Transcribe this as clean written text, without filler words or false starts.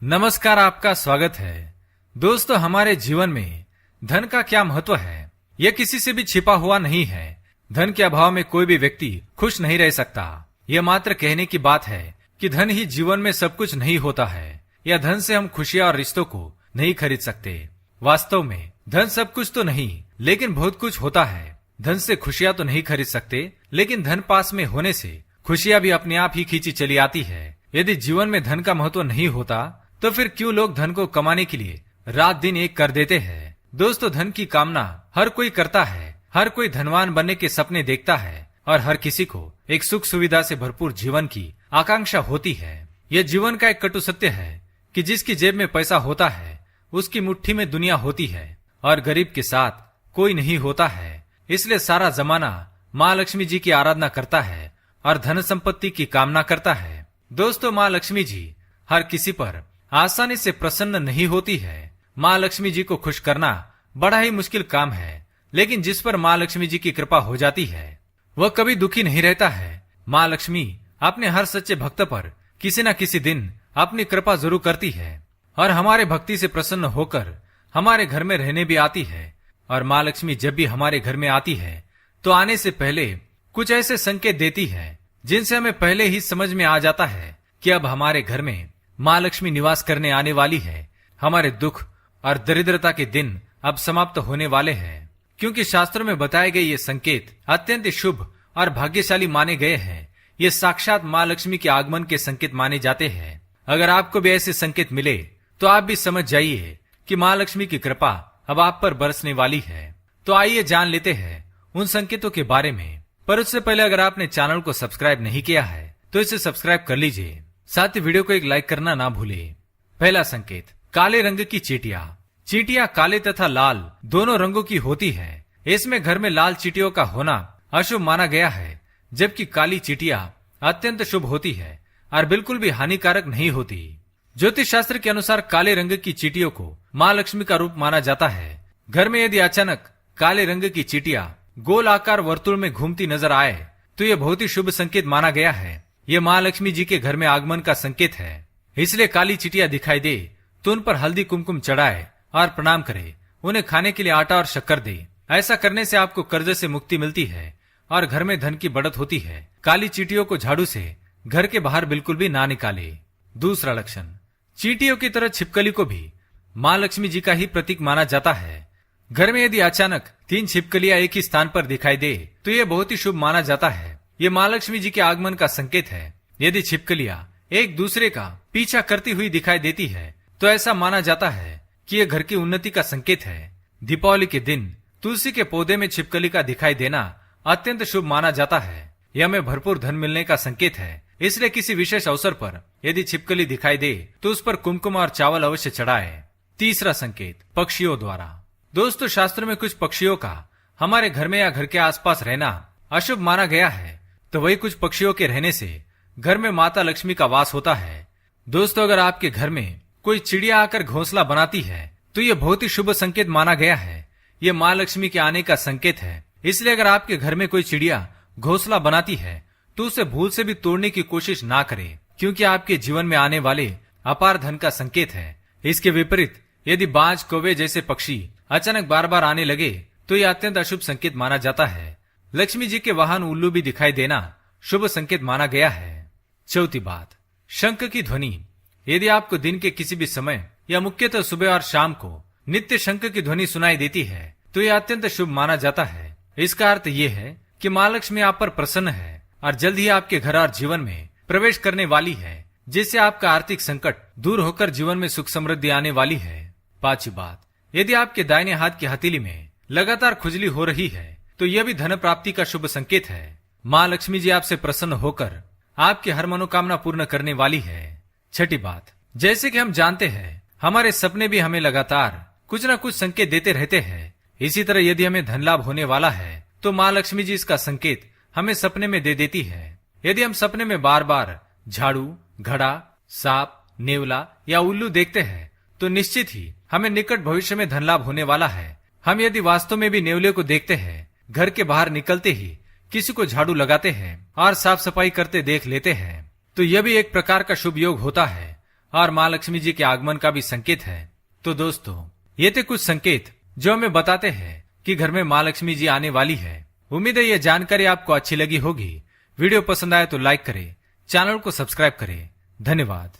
नमस्कार, आपका स्वागत है। दोस्तों, हमारे जीवन में धन का क्या महत्व है, यह किसी से भी छिपा हुआ नहीं है। धन के अभाव में कोई भी व्यक्ति खुश नहीं रह सकता। यह मात्र कहने की बात है कि धन ही जीवन में सब कुछ नहीं होता है, या धन से हम खुशियां और रिश्तों को नहीं खरीद सकते। वास्तव में धन सब कुछ तो नहीं, लेकिन बहुत कुछ होता है। धन से खुशियां तो नहीं खरीद सकते, लेकिन धन पास में होने से खुशियां भी अपने आप ही खींची चली आती है। यदि जीवन में धन का महत्व नहीं होता तो फिर क्यों लोग धन को कमाने के लिए रात दिन एक कर देते हैं। दोस्तों, धन की कामना हर कोई करता है। हर कोई धनवान बनने के सपने देखता है और हर किसी को एक सुख सुविधा से भरपूर जीवन की आकांक्षा होती है। यह जीवन का एक कटु सत्य है कि जिसकी जेब में पैसा होता है उसकी मुट्ठी में दुनिया होती है और गरीब के साथ कोई नहीं होता है। इसलिए सारा जमाना माँ लक्ष्मी जी की आराधना करता है और धन संपत्ति की कामना करता है। दोस्तों, माँ लक्ष्मी जी हर किसी पर आसानी से प्रसन्न नहीं होती है। माँ लक्ष्मी जी को खुश करना बड़ा ही मुश्किल काम है, लेकिन जिस पर माँ लक्ष्मी जी की कृपा हो जाती है वह कभी दुखी नहीं रहता है। माँ लक्ष्मी अपने हर सच्चे भक्त पर किसी न किसी दिन अपनी कृपा जरूर करती है और हमारे भक्ति से प्रसन्न होकर हमारे घर में रहने भी आती है। और माँ लक्ष्मी जब भी हमारे घर में आती है तो आने से पहले कुछ ऐसे संकेत देती है जिनसे हमें पहले ही समझ में आ जाता है कि अब हमारे घर में माँ लक्ष्मी निवास करने आने वाली है। हमारे दुख और दरिद्रता के दिन अब समाप्त होने वाले हैं, क्योंकि शास्त्रों में बताए गए ये संकेत अत्यंत शुभ और भाग्यशाली माने गए हैं। ये साक्षात माँ लक्ष्मी के आगमन के संकेत माने जाते हैं। अगर आपको भी ऐसे संकेत मिले तो आप भी समझ जाइए कि माँ लक्ष्मी की कृपा अब आप पर बरसने वाली है। तो आइए जान लेते हैं उन संकेतों के बारे में। पर उससे पहले अगर आपने चैनल को सब्सक्राइब नहीं किया है तो इसे सब्सक्राइब कर लीजिए। साथ ही वीडियो को एक लाइक करना ना भूले। पहला संकेत, काले रंग की चींटियां। चींटियां काले तथा लाल दोनों रंगों की होती है। इसमें घर में लाल चींटियों का होना अशुभ माना गया है, जबकि काली चींटियां अत्यंत शुभ होती है और बिल्कुल भी हानिकारक नहीं होती। ज्योतिष शास्त्र के अनुसार काले रंग की चींटियों को माँ लक्ष्मी का रूप माना जाता है। घर में यदि अचानक काले रंग की चींटियां गोल आकार वर्तुल में घूमती नजर आए तो यह बहुत ही शुभ संकेत माना गया है। यह माँ लक्ष्मी जी के घर में आगमन का संकेत है। इसलिए काली चींटियां दिखाई दे तो उन पर हल्दी कुमकुम चढ़ाए और प्रणाम करे। उन्हें खाने के लिए आटा और शक्कर दे। ऐसा करने से आपको कर्ज से मुक्ति मिलती है और घर में धन की बढ़त होती है। काली चींटियों को झाड़ू से घर के बाहर बिल्कुल भी ना निकाले। दूसरा लक्षण, चींटियों की तरह छिपकली को भी माँ लक्ष्मी जी का ही प्रतीक माना जाता है। घर में यदि अचानक 3 छिपकलियां एक ही स्थान पर दिखाई दे तो यह बहुत ही शुभ माना जाता है। ये माँ लक्ष्मी जी के आगमन का संकेत है। यदि छिपकलियां एक दूसरे का पीछा करती हुई दिखाई देती है तो ऐसा माना जाता है कि यह घर की उन्नति का संकेत है। दीपावली के दिन तुलसी के पौधे में छिपकली का दिखाई देना अत्यंत शुभ माना जाता है। यह हमें भरपूर धन मिलने का संकेत है। इसलिए किसी विशेष अवसर पर यदि छिपकली दिखाई दे तो उस पर कुमकुम और चावल अवश्य चढ़ाए। तीसरा संकेत, पक्षियों द्वारा। दोस्तों, शास्त्र में कुछ पक्षियों का हमारे घर में या घर के आसपास रहना अशुभ माना गया है, तो वही कुछ पक्षियों के रहने से घर में माता लक्ष्मी का वास होता है। दोस्तों, अगर आपके घर में कोई चिड़िया आकर घोंसला बनाती है तो यह बहुत ही शुभ संकेत माना गया है। यह माँ लक्ष्मी के आने का संकेत है। इसलिए अगर आपके घर में कोई चिड़िया घोंसला बनाती है तो उसे भूल से भी तोड़ने की कोशिश ना करें, क्योंकि आपके जीवन में आने वाले अपार धन का संकेत है। इसके विपरीत यदि बाज, कौवे जैसे पक्षी अचानक बार बार आने लगे तो यह अत्यंत अशुभ संकेत माना जाता है। लक्ष्मी जी के वाहन उल्लू भी दिखाई देना शुभ संकेत माना गया है। चौथी बात, शंख की ध्वनि। यदि आपको दिन के किसी भी समय या मुख्यतः सुबह और शाम को नित्य शंख की ध्वनि सुनाई देती है तो यह अत्यंत शुभ माना जाता है। इसका अर्थ ये है कि माँ लक्ष्मी आप पर प्रसन्न है और जल्द ही आपके घर और जीवन में प्रवेश करने वाली है, जिससे आपका आर्थिक संकट दूर होकर जीवन में सुख समृद्धि आने वाली है। पांचवी बात, यदि आपके दाहिने हाथ की हथेली में लगातार खुजली हो रही है तो यह भी धन प्राप्ति का शुभ संकेत है। माँ लक्ष्मी जी आपसे प्रसन्न होकर आपकी हर मनोकामना पूर्ण करने वाली है। छठी बात, जैसे कि हम जानते हैं हमारे सपने भी हमें लगातार कुछ न कुछ संकेत देते रहते हैं। इसी तरह यदि हमें धन लाभ होने वाला है तो माँ लक्ष्मी जी इसका संकेत हमें सपने में दे देती है। यदि हम सपने में बार बार झाड़ू, घड़ा, सांप, नेवला या उल्लू देखते हैं तो निश्चित ही हमें निकट भविष्य में धन लाभ होने वाला है। हम यदि वास्तव में भी नेवले को देखते हैं, घर के बाहर निकलते ही किसी को झाड़ू लगाते हैं और साफ सफाई करते देख लेते हैं तो यह भी एक प्रकार का शुभ योग होता है। और माँ लक्ष्मी जी के आगमन का भी संकेत है। तो दोस्तों, ये थे कुछ संकेत जो हमें बताते हैं कि घर में माँ लक्ष्मी जी आने वाली है। उम्मीद है ये जानकारी आपको अच्छी लगी होगी। वीडियो पसंद आए तो लाइक करें, चैनल को सब्सक्राइब करें। धन्यवाद।